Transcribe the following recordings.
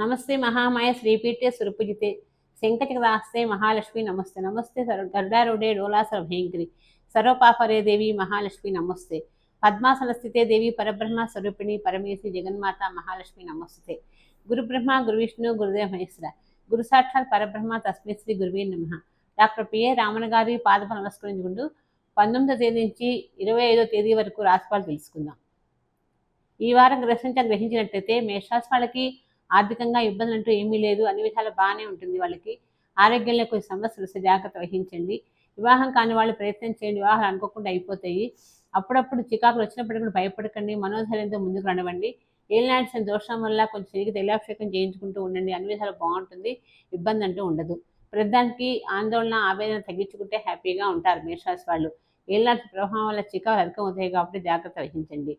నమస్తే మహామాయ శ్రీపీఠే సురపూజితే శంఖచక్రాస్తే మహాలక్ష్మి నమస్తే నమస్తే గరుడారూఢే డోలాసర భయంకరి సర్వపాపరే దేవి మహాలక్ష్మి నమస్తే పద్మాసన స్థితే దేవి పరబ్రహ్మ స్వరూపిణి పరమేశ్వరి జగన్మాత మహాలక్ష్మి నమస్తే గురు బ్రహ్మ గురు విష్ణు గురుదేవ మహేశ్వర గురు సాక్షాత్ పరబ్రహ్మ తస్మై శ్రీ గురువే నమః. డాక్టర్ పిఏ రామన్ గారి పాదప నమస్కరించుకుంటూ 19వ తేదీ నుంచి 25వ తేదీ వరకు రాశిఫలాలు తెలుసుకుందాం. ఈ వారం గ్రహించినట్లయితే మేషరాశి వాళ్ళకి ఆర్థికంగా ఇబ్బందులు అంటూ ఏమీ లేదు, అన్ని విధాలు బాగానే ఉంటుంది. వాళ్ళకి ఆరోగ్యంలో కొన్ని సమస్యలు వస్తే జాగ్రత్త వహించండి. వివాహం కాని వాళ్ళు ప్రయత్నం చేయండి, వివాహాలు అనుకోకుండా అయిపోతాయి. అప్పుడప్పుడు చికాకులు వచ్చినప్పటికీ కూడా భయపడకండి, మనోధైర్యంతో ముందుకు రండి. ఏలినాటి దోషం వల్ల కొంచెం తిరిగి తైలాభిషేకం చేయించుకుంటూ ఉండండి, అన్ని విధాలు బాగుంటుంది, ఇబ్బంది అంటూ ఉండదు. ప్రతిదానికి ఆందోళన ఆవేదన తగ్గించుకుంటే హ్యాపీగా ఉంటారు మేషరాశి వాళ్ళు. ఏలినాటి ప్రభావం వల్ల చికాకులు అధికం అవుతాయి కాబట్టి జాగ్రత్త వహించండి.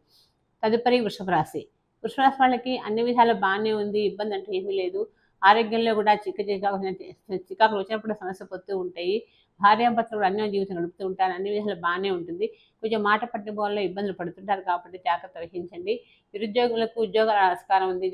తదుపరి వృషభ రాశి. వృషభ రాశి వాళ్ళకి అన్ని విధాలు బాగానే ఉంది, ఇబ్బంది అంటే ఏమీ లేదు. ఆరోగ్యంలో కూడా చికాకులు వచ్చినప్పుడు సమస్య పొత్తూ ఉంటాయి. భార్యాభర్తలు అన్య జీవితం గడుపుతూ ఉంటారు, అన్ని విధాలు బాగానే ఉంటుంది. కొంచెం మాట పట్టుకోవడంలో ఇబ్బందులు పడుతుంటారు కాబట్టి జాగ్రత్త వహించండి. నిరుద్యోగులకు ఉద్యోగాల ఆస్కారం ఉంది,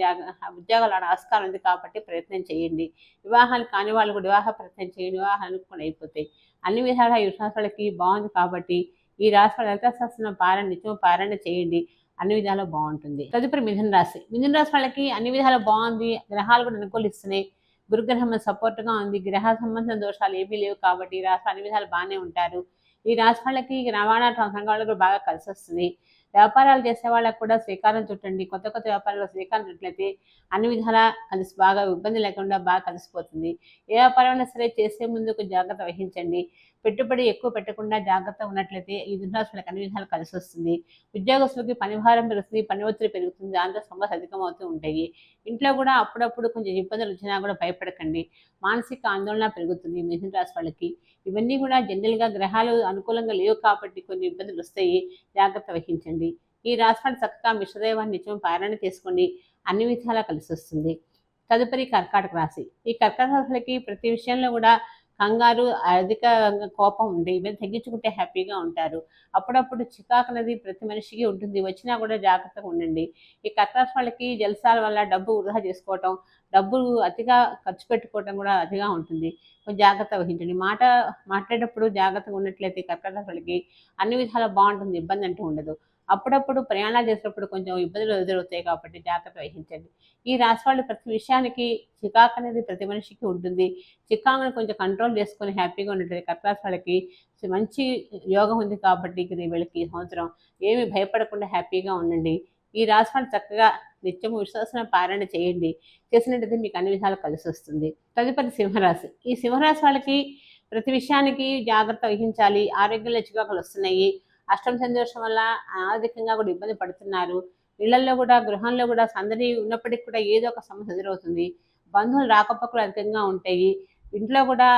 ఉద్యోగాల ఆస్కారం ఉంది కాబట్టి ప్రయత్నం చేయండి. వివాహాలు కాని వాళ్ళు కూడా వివాహ ప్రయత్నం చేయండి, వివాహాలు కూడా అయిపోతాయి. అన్ని విధాలుగా ఈ వృషభ వాళ్ళకి బాగుంది కాబట్టి ఈ రాశి లలితా సహస్రనామ పారాయణ నిత్యం పారాయణ చేయండి, అన్ని విధాలు బాగుంటుంది. తదుపరి మిథున రాశి. మిథున రాశి వాళ్ళకి అన్ని విధాలు బాగుంది, గ్రహాలు కూడా అనుకూలిస్తున్నాయి. గురుగ్రహం సపోర్ట్గా ఉంది, గ్రహ సంబంధం దోషాలు ఏమీ లేవు కాబట్టి ఈ రాశి అన్ని విధాలు బాగానే ఉంటారు. ఈ రాశి వాళ్ళకి రవాణా రంగాల్లో కూడా బాగా కలిసి వస్తుంది. వ్యాపారాలు చేసే వాళ్ళకు కూడా శ్రీకారం చుట్టండి. కొత్త కొత్త వ్యాపారాలు శ్రీకారం చుట్టినట్లయితే అన్ని విధాలా కలిసి బాగా ఇబ్బంది లేకుండా బాగా కలిసిపోతుంది. ఏ వ్యాపారమైనా సరే చేసే ముందుకు జాగ్రత్త వహించండి. పెట్టుబడి ఎక్కువ పెట్టకుండా జాగ్రత్త ఉన్నట్లయితే ఈ దుర్రాశులకు అన్ని విధాలు కలిసి వస్తుంది. ఉద్యోగస్తులకి పనిభారం పెరుగుతుంది, పని ఒత్తిడి పెరుగుతుంది, దాంతో సమస్య అధికమవుతూ ఉంటాయి. ఇంట్లో కూడా అప్పుడప్పుడు కొంచెం ఇబ్బందులు వచ్చినా కూడా భయపడకండి, మానసిక ఆందోళన పెరుగుతుంది మిథున రాశి వాళ్ళకి. ఇవన్నీ కూడా జనరల్గా గ్రహాలు అనుకూలంగా లేవు కాబట్టి కొన్ని ఇబ్బందులు వస్తాయి, జాగ్రత్త వహించండి. ఈ రాశి వాళ్ళు చక్కగా మిశ్రదైవాన్ని నిత్యం పారాయణ చేసుకోండి, అన్ని విధాలా కలిసి వస్తుంది. తదుపరి కర్కాటక రాశి. ఈ కర్కాటక రాశులకి ప్రతి విషయంలో కూడా కంగారు, అధిక కోపం ఉంది, ఇవన్నీ తగ్గించుకుంటే హ్యాపీగా ఉంటారు. అప్పుడప్పుడు చికాకు అనేది ప్రతి మనిషికి ఉంటుంది, వచ్చినా కూడా జాగ్రత్తగా ఉండండి. ఈ కర్కాటక వాళ్ళకి జలసాల వల్ల డబ్బు వృధా చేసుకోవటం, డబ్బులు అతిగా ఖర్చు పెట్టుకోవటం కూడా అతిగా ఉంటుంది, కొంచెం జాగ్రత్త వహించండి. మాట్లాడేటప్పుడు జాగ్రత్తగా ఉన్నట్లయితే కర్కాటక వాళ్ళకి అన్ని విధాలా బాగుంటుంది, ఇబ్బంది అంటూ ఉండదు. అప్పుడప్పుడు ప్రయాణాలు చేసేటప్పుడు కొంచెం ఇబ్బందులు ఎదురవుతాయి కాబట్టి జాగ్రత్త వహించండి. ఈ రాశి వాళ్ళు ప్రతి విషయానికి చికాకు అనేది ప్రతి మనిషికి ఉంటుంది. చికాకును కొంచెం కంట్రోల్ చేసుకొని హ్యాపీగా ఉన్నట్లయితే కర్కాటక వాళ్ళకి మంచి యోగం ఉంది కాబట్టి వీళ్ళకి ఈ సంవత్సరం ఏమి భయపడకుండా హ్యాపీగా ఉండండి. ఈ రాశి వాళ్ళు చక్కగా నిత్యము విశ్వాసన పారాయణ చేయండి, చేసినట్టయితే మీకు అన్ని విధాలు కలిసి వస్తుంది. తదుపరి సింహరాశి. ఈ సింహరాశి వాళ్ళకి ప్రతి విషయానికి జాగ్రత్త వహించాలి. ఆరోగ్యంలో చికాకులు వస్తున్నాయి, అష్టమ సందోషం వల్ల ఆర్థికంగా కూడా ఇబ్బంది పడుతున్నారు. ఇళ్లలో కూడా గృహంలో కూడా సందడి ఉన్నప్పటికీ కూడా ఏదో ఒక సమస్య ఎదురవుతుంది. బంధువులు రాకపోకలు అధికంగా ఉంటాయి. ఇంట్లో కూడా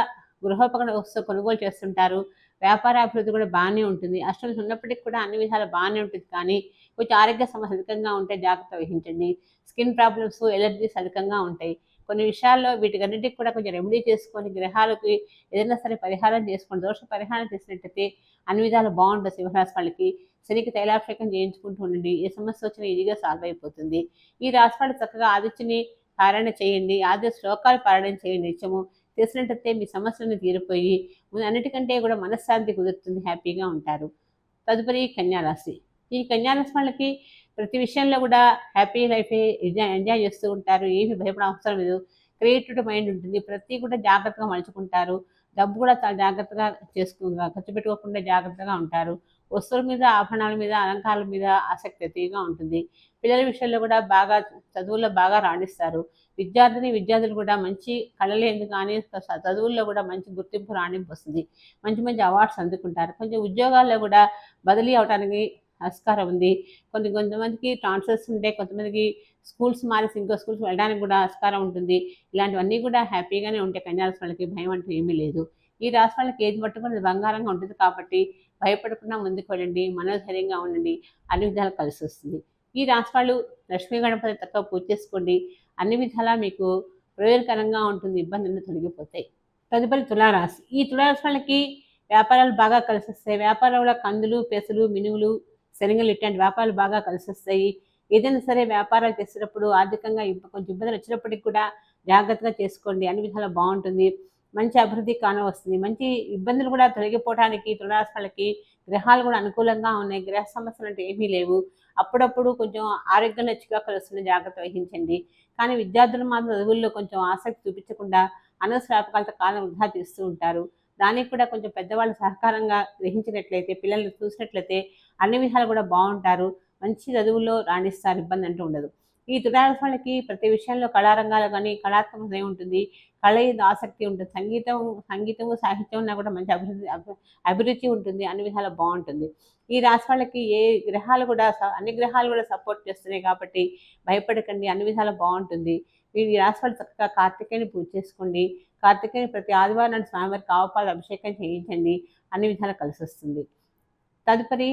గృహోపకరణ వస్తువు కొనుగోలు చేస్తుంటారు. వ్యాపార అభివృద్ధి కూడా బాగానే ఉంటుంది. అష్టమ ఉన్నప్పటికీ కూడా అన్ని విధాలు బాగానే ఉంటుంది, కానీ కొంచెం ఆరోగ్య సమస్య అధికంగా ఉంటే జాగ్రత్త వహించండి. స్కిన్ ప్రాబ్లమ్స్, ఎలర్జీస్ అధికంగా ఉంటాయి. కొన్ని విషయాల్లో వీటికన్నిటికి కూడా కొంచెం రెమెడీ చేసుకొని గ్రహాలకి ఏదైనా సరే పరిహారం చేసుకొని దోష పరిహారం చేసినట్టయితే అన్ని విధాలు బాగుంటుంది. సింహరాశి వాళ్ళకి శనికి తైలాభిషేకం చేయించుకుంటూ ఉండండి, ఏ సమస్య వచ్చినా ఈజీగా సాల్వ్ అయిపోతుంది. ఈ రాశి వాళ్ళు చక్కగా ఆదిత్యుని పారాయణ చేయండి, ఆది శ్లోకాలు పారాయణ చేయండి నిత్యము, చేసినట్టయితే మీ సమస్యలను తీరిపోయి అన్నిటికంటే కూడా మనశ్శాంతి కుదురుతుంది, హ్యాపీగా ఉంటారు. తదుపరి కన్యారాశి. ఈ కన్యారాశి వాళ్ళకి ప్రతి విషయంలో కూడా హ్యాపీ లైఫ్ ఎంజాయ్ చేస్తూ ఉంటారు, ఏమి భయపడ అవసరం లేదు. క్రియేటివ్ మైండ్ ఉంటుంది, ప్రతి కూడా జాగ్రత్తగా మలుచుకుంటారు. డబ్బు కూడా చాలా జాగ్రత్తగా ఖర్చు పెట్టుకోకుండా జాగ్రత్తగా ఉంటారు. వస్తువుల మీద, ఆభరణాల మీద, అలంకారాల మీద ఆసక్తి అతిగా ఉంటుంది. పిల్లల విషయంలో కూడా బాగా చదువుల్లో బాగా రాణిస్తారు. విద్యార్థులు కూడా మంచి కళలేందుకు కానీ చదువుల్లో కూడా మంచి గుర్తింపు రాణింపు వస్తుంది, మంచి మంచి అవార్డ్స్ అందుకుంటారు. కొంచెం ఉద్యోగాల్లో కూడా బదిలీ అవడానికి ఆస్కారం ఉంది. కొంతమందికి ట్రాన్స్ఫర్స్ ఉంటాయి, కొంతమందికి స్కూల్స్ మారేసి ఇంకో స్కూల్స్ వెళ్ళడానికి కూడా ఆస్కారం ఉంటుంది. ఇలాంటివన్నీ కూడా హ్యాపీగానే ఉంటాయి. కన్యారాశి వాళ్ళకి భయం అంటూ ఏమీ లేదు. ఈ రాశి వాళ్ళకి ఏది పట్టుకున్నది బంగారంగా ఉంటుంది కాబట్టి భయపడకుండా ముందుకు వెళ్ళండి, మనోధైర్యంగా ఉండండి, అన్ని విధాలు కలిసి వస్తుంది. ఈ రాశి వాళ్ళు లక్ష్మీ గణపతి తక్కువ పూజ చేసుకోండి, అన్ని విధాలా మీకు ప్రయోజనకరంగా ఉంటుంది, ఇబ్బందులు తొలగిపోతాయి. తదుపరి తులారాశి. ఈ తులారాశి వాళ్ళకి వ్యాపారాలు బాగా కలిసి వస్తాయి. వ్యాపారంలో కందులు, పెసలు, మినుములు, శనగలు ఇట్లాంటి వ్యాపారాలు బాగా కలిసి వస్తాయి. ఏదైనా సరే వ్యాపారాలు చేసేటప్పుడు ఆర్థికంగా కొంచెం ఇబ్బందులు వచ్చినప్పటికి కూడా జాగ్రత్తగా చేసుకోండి, అన్ని విధాలా బాగుంటుంది. మంచి అభివృద్ధి కానవస్తుంది. మంచి ఇబ్బందులు కూడా తొలగిపోవడానికి తులారాశి వాళ్ళకి గ్రహాలు కూడా అనుకూలంగా ఉన్నాయి. గ్రహ సమస్యలు అంటే ఏమీ లేవు. అప్పుడప్పుడు కొంచెం ఆరోగ్యంలో చికాకులు వస్తున్నాయి, జాగ్రత్త వహించండి. కానీ విద్యార్థులు మాత్రం చదువుల్లో కొంచెం ఆసక్తి చూపించకుండా అనవసర వ్యాపకాలతో కాలం వృధా చేస్తూ ఉంటారు. దానికి కూడా కొంచెం పెద్దవాళ్ళు సహకారంగా గ్రహించినట్లయితే, పిల్లల్ని చూసినట్లయితే అన్ని విధాలు కూడా బాగుంటారు. మంచి చదువుల్లో రాణిస్తారు, ఇబ్బంది అంటూ ఉండదు. ఈ తులారాశి వాళ్ళకి ప్రతి విషయంలో కళారంగాలు కానీ కళాత్మకత ఉంటుంది. కళ మీద ఆసక్తి ఉంటుంది. సంగీతము సాహిత్యం ఉన్నా కూడా మంచి అభిరుచి ఉంటుంది. అన్ని విధాలా బాగుంటుంది. ఈ రాశి వాళ్ళకి ఏ గ్రహాలు కూడా అన్ని గ్రహాలు కూడా సపోర్ట్ చేస్తున్నాయి కాబట్టి భయపడకండి, అన్ని విధాలా బాగుంటుంది. మీరు ఈ రాశి వాళ్ళు చక్కగా కార్తికేయుని పూజ చేసుకోండి. కార్తికేయుని ప్రతి ఆదివారం నాడు స్వామివారికి ఆవుపాలు అభిషేకం చేయించండి, అన్ని విధాలా కలిసి వస్తుంది. తదుపరి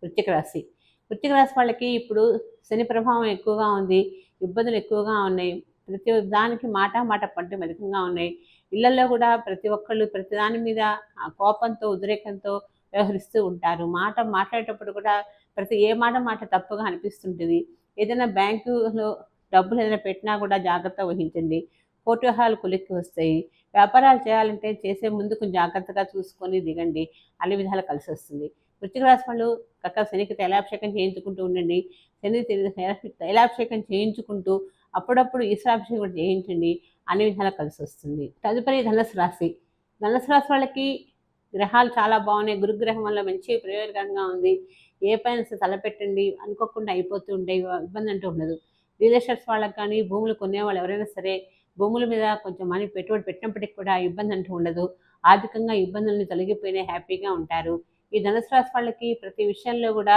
వృశ్చిక రాశి. వృశ్చిక రాశి వాళ్ళకి ఇప్పుడు శని ప్రభావం ఎక్కువగా ఉంది, ఇబ్బందులు ఎక్కువగా ఉన్నాయి. ప్రతి దానికి మాట పట్టు అధికంగా ఉన్నాయి. ఇళ్లలో కూడా ప్రతి ఒక్కళ్ళు ప్రతి దాని మీద కోపంతో ఉద్రేకంతో వ్యవహరిస్తూ ఉంటారు. మాట్లాడేటప్పుడు కూడా ఏ మాట తప్పుగా అనిపిస్తుంటుంది. ఏదైనా బ్యాంకులో డబ్బులు ఏదైనా పెట్టినా కూడా జాగ్రత్త వహించండి. కోర్టు వ్యవహారాలు కొలిక్కి వస్తాయి. వ్యాపారాలు చేయాలంటే చేసే ముందు కొంచెం జాగ్రత్తగా చూసుకొని దిగండి, అన్ని విధాలు కలిసి వస్తుంది. వృశ్చిక రాశి వాళ్ళు శనికి తైలాభిషేకం చేయించుకుంటూ ఉండండి. శని తైలాభిషేకం చేయించుకుంటూ అప్పుడప్పుడు ఈశ్వరాభిషేకం కూడా చేయించండి, అన్ని విధాలా కలిసి వస్తుంది. తదుపరి ధనుసు రాశి. ధనుసు రాశి వాళ్ళకి గ్రహాలు చాలా బాగున్నాయి. గురుగ్రహం వల్ల మంచి ప్రయోజనకరంగా ఉంది. ఏ పైన తలపెట్టండి అనుకోకుండా అయిపోతూ ఉంటాయి, ఇబ్బంది అంటూ ఉండదు. రియల్ ఎస్టేట్స్ వాళ్ళకి కానీ భూములు కొనేవాళ్ళు ఎవరైనా సరే భూముల మీద కొంచెం మనీ పెట్టుబడి పెట్టినప్పటికీ కూడా ఇబ్బంది అంటూ ఉండదు. ఆర్థికంగా ఇబ్బందులను తొలగిపోయినా హ్యాపీగా ఉంటారు. ఈ ధనుసు రాశి వాళ్ళకి ప్రతి విషయంలో కూడా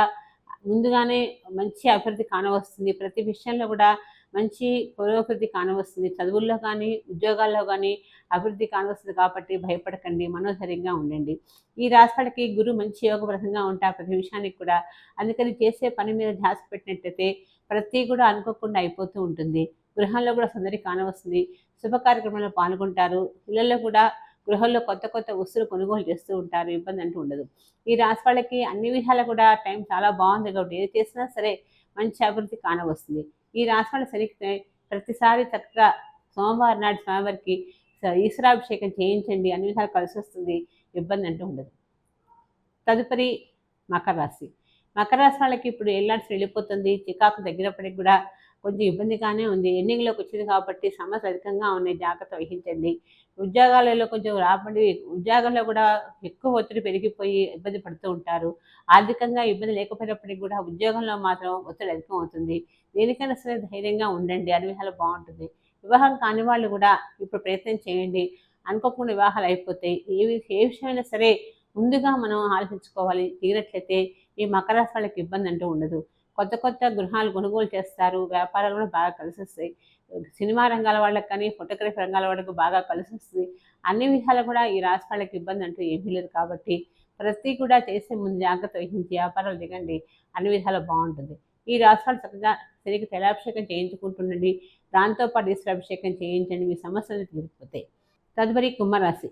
ముందుగానే మంచి అభివృద్ధి కానవస్తుంది. ప్రతి విషయంలో కూడా మంచి పురోగతి కానవస్తుంది. చదువుల్లో కానీ ఉద్యోగాల్లో కానీ అభివృద్ధి కానవస్తుంది కాబట్టి భయపడకండి, మనోధైర్యంగా ఉండండి. ఈ రాశి వాళ్ళకి గురువు మంచి యోగప్రదంగా ఉంటారు ప్రతి విషయానికి కూడా. అందుకని చేసే పని మీద ధ్యాస పెట్టినట్టయితే ప్రతి కూడా అనుకోకుండా అయిపోతూ ఉంటుంది. గృహంలో కూడా సందడి కానవస్తుంది. శుభ కార్యక్రమంలో పాల్గొంటారు. ఇళ్లలో కూడా గృహంలో కొత్త వస్తువులు కొనుగోలు చేస్తూ ఉంటారు, ఇబ్బంది అంటూ ఉండదు. ఈ రాశి వాళ్ళకి అన్ని విధాలా కూడా టైం చాలా బాగుంది కాబట్టి ఏది చేసినా సరే మంచి అభివృద్ధి కానవస్తుంది. ఈ రాశి వాళ్ళ శనికి ప్రతిసారి చక్కగా సోమవారం నాడు స్వామివారికి ఈశ్వరాభిషేకం చేయించండి, అన్ని విధాలు కలిసి వస్తుంది, ఇబ్బంది అంటూ ఉండదు. తదుపరి మకర రాశి. మకర రాశి వాళ్ళకి ఇప్పుడు ఏళ్ళాడ్స్ వెళ్ళిపోతుంది. చికాకు తగ్గినప్పటికి కూడా కొంచెం ఇబ్బందిగానే ఉంది. ఎండింగ్లోకి వచ్చింది కాబట్టి సమస్యలు అధికంగా ఉన్నాయి, జాగ్రత్త వహించండి. ఉద్యోగాలలో కొంచెం రాబడి, ఉద్యోగంలో కూడా ఎక్కువ ఒత్తిడి పెరిగిపోయి ఇబ్బంది పడుతూ ఉంటారు. ఆర్థికంగా ఇబ్బంది లేకపోయినప్పటికీ కూడా ఉద్యోగంలో మాత్రం ఒత్తిడి అధికం అవుతుంది. దేనికైనా సరే ధైర్యంగా ఉండండి, అన్ని విధాలు బాగుంటుంది. వివాహం కాని వాళ్ళు కూడా ఇప్పుడు ప్రయత్నం చేయండి, అనుకోకుండా వివాహాలు అయిపోతాయి. ఏ విషయమైనా సరే ముందుగా మనం ఆలోచించుకోవాలి. తీరినట్లయితే ఈ మకర రాశి వాళ్ళకి ఇబ్బంది అంటూ ఉండదు. కొత్త గృహాలు కొనుగోలు చేస్తారు. వ్యాపారాలు కూడా బాగా కలిసి వస్తాయి. సినిమా రంగాల వాళ్ళకి కానీ ఫోటోగ్రఫీ రంగాల వాళ్ళకు బాగా కలిసి వస్తుంది. అన్ని విధాలు కూడా ఈ రాశి వాళ్ళకి ఇబ్బంది అంటూ ఏమీ లేదు కాబట్టి ప్రతి కూడా చేసే ముందు జాగ్రత్త వహించి వ్యాపారాలు దిగండి, అన్ని విధాలు బాగుంటుంది. ఈ రాశి వాళ్ళు చక్కగా శనికి తైలాభిషేకం చేయించుకుంటుండండి. దాంతోపాటు ఈశ్వరాభిషేకం చేయించండి, మీ సమస్యలు తీరిపోతాయి. తదుపరి కుంభరాశి.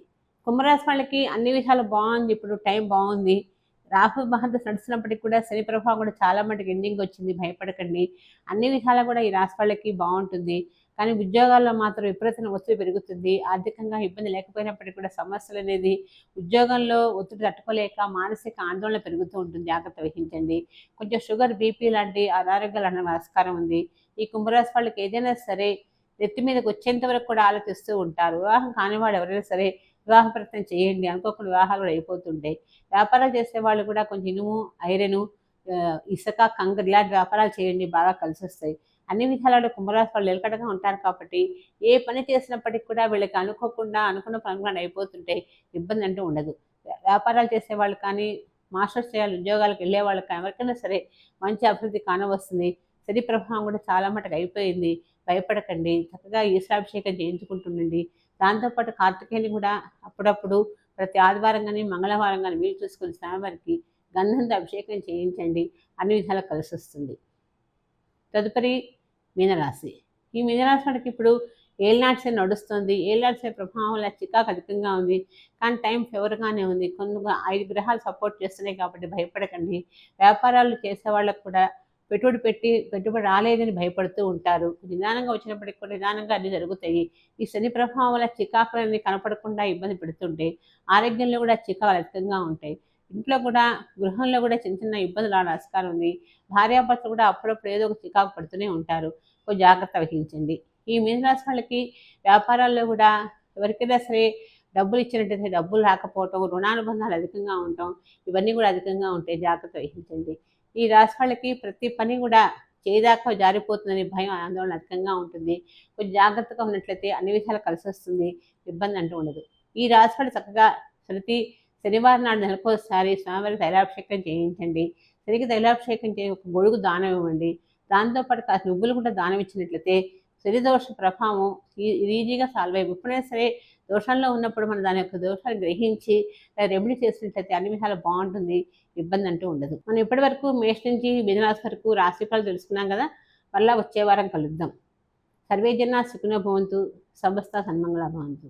కుంభరాశి వాళ్ళకి అన్ని విధాలు బాగుంది. ఇప్పుడు టైం బాగుంది. రాహు మహంత నడుస్తున్నప్పటికీ కూడా శని ప్రభావం కూడా చాలా మటుకు ఎండింగ్ వచ్చింది, భయపడకండి. అన్ని విధాలా కూడా ఈ రాశి వాళ్ళకి బాగుంటుంది. కానీ ఉద్యోగాల్లో మాత్రం విపరీతమైన ఒత్తిడి పెరుగుతుంది. ఆర్థికంగా ఇబ్బంది లేకపోయినప్పటికీ కూడా సమస్యలు అనేది ఉద్యోగంలో ఒత్తిడి తట్టుకోలేక మానసిక ఆందోళన పెరుగుతూ ఉంటుంది, జాగ్రత్త వహించండి. కొంచెం షుగర్, బీపీ లాంటి అనారోగ్యాలు అన్న ఆస్కారం ఉంది. ఈ కుంభరాశి వాళ్ళకి ఏదైనా సరే నెత్తి మీదకి వచ్చేంత వరకు కూడా ఆలోచిస్తూ ఉంటారు. వివాహం కాని వాళ్ళు ఎవరైనా సరే వివాహ ప్రయత్నం చేయండి, అనుకోకుండా వివాహాలు కూడా అయిపోతుంటాయి. వ్యాపారాలు చేసేవాళ్ళు కూడా కొంచెం ఇనుము, ఐరను, ఇసుక, కంకర ఇలాంటి వ్యాపారాలు చేయండి, బాగా కలిసి వస్తాయి. అన్ని విధాలలో కుంభరాశి వాళ్ళు నిలకడగా ఉంటారు కాబట్టి ఏ పని చేసినప్పటికీ కూడా వీళ్ళకి అనుకున్న పనులు అయిపోతుంటాయి, ఇబ్బంది అంటూ ఉండదు. వ్యాపారాలు చేసేవాళ్ళు కానీ మాస్టర్స్ చేయాలి ఉద్యోగాలకు వెళ్ళే వాళ్ళకి ఎవరికైనా సరే మంచి అభివృద్ధి కానవస్తుంది. శని ప్రభావం కూడా చాలా మటుకు అయిపోయింది, భయపడకండి. చక్కగా ఈశ్వరాభిషేకం చేయించుకుంటుండండి. దాంతోపాటు కార్తికేయుని కూడా అప్పుడప్పుడు ప్రతి ఆదివారం కానీ మంగళవారం కానీ వీలు చూసుకుని స్వామివారికి గంధంతో అభిషేకం చేయించండి, అన్ని విధాలా కలిసి వస్తుంది. తదుపరి మీనరాశి. ఈ మీనరాశి వాడికి ఇప్పుడు ఏళ్ళనాటి నడుస్తుంది. ఏళ్ళనాటి ప్రభావం వల్ల చికాకు అధికంగా ఉంది, కానీ టైం ఫేవర్గానే ఉంది. కొన్ని 5 గ్రహాలు సపోర్ట్ చేస్తున్నాయి కాబట్టి భయపడకండి. వ్యాపారాలు చేసే వాళ్ళకు కూడా పెట్టుబడి రాలేదని భయపడుతూ ఉంటారు. నిదానంగా వచ్చినప్పటికి కూడా నిదానంగా అన్నీ జరుగుతాయి. ఈ శని ప్రభావం వల్ల చికాకులన్నీ కనపడకుండా ఇబ్బంది పెడుతుంటే ఆరోగ్యంలో కూడా చికాకులు అధికంగా ఉంటాయి. ఇంట్లో కూడా గృహంలో కూడా చిన్న చిన్న ఇబ్బందులు రావడానికి ఆస్కారం ఉంది. భార్యాభర్తలు కూడా అప్పుడప్పుడు ఏదో ఒక చికాకు పడుతూనే ఉంటారు. కొంచెం జాగ్రత్త వహించండి. ఈ మీనరాశి వాళ్ళకి వ్యాపారాల్లో కూడా ఎవరికైనా సరే డబ్బులు ఇచ్చినట్టయితే డబ్బులు రాకపోవటం, రుణానుబంధాలు అధికంగా ఉండటం, ఇవన్నీ కూడా అధికంగా ఉంటాయి. జాగ్రత్త వహించండి. ఈ రాశి వాళ్ళకి ప్రతి పని కూడా చేదాకా జారిపోతుందని భయం, ఆందోళన అధికంగా ఉంటుంది. కొంచెం జాగ్రత్తగా ఉన్నట్లయితే అన్ని విషయాలు కలిసి వస్తుంది. ఇబ్బంది అంటూ ఉండదు. ఈ రాశి వాళ్ళు చక్కగా శనివారం నాడు నెలకోసారి స్వామివారికి తైలాభిషేకం చేయించండి. శనికి తైలాభిషేకం ఒక గొడుగు దానం ఇవ్వండి. దాంతోపాటు కాస్త నువ్వులు కూడా దానం ఇచ్చినట్లయితే శని దోష ప్రభావం ఈజీగా సాల్వ్ అయిపోయి ఎప్పుడైనా సరే దోషంలో ఉన్నప్పుడు మనం దాని యొక్క దోషాలు గ్రహించి రెమెడీ చేసినట్లయితే అన్ని విషయాలు బాగుంటుంది. ఇబ్బంది అంటూ ఉండదు. మనం ఇప్పటి వరకు మేష నుంచి మిథునరాశి వరకు రాశిఫలాలు తెలుసుకున్నాం కదా. మళ్ళీ వచ్చే వారం కలుద్దాం. సర్వే జనా సుఖినో భవంతు. సమస్త సన్మంగళ భవంతు.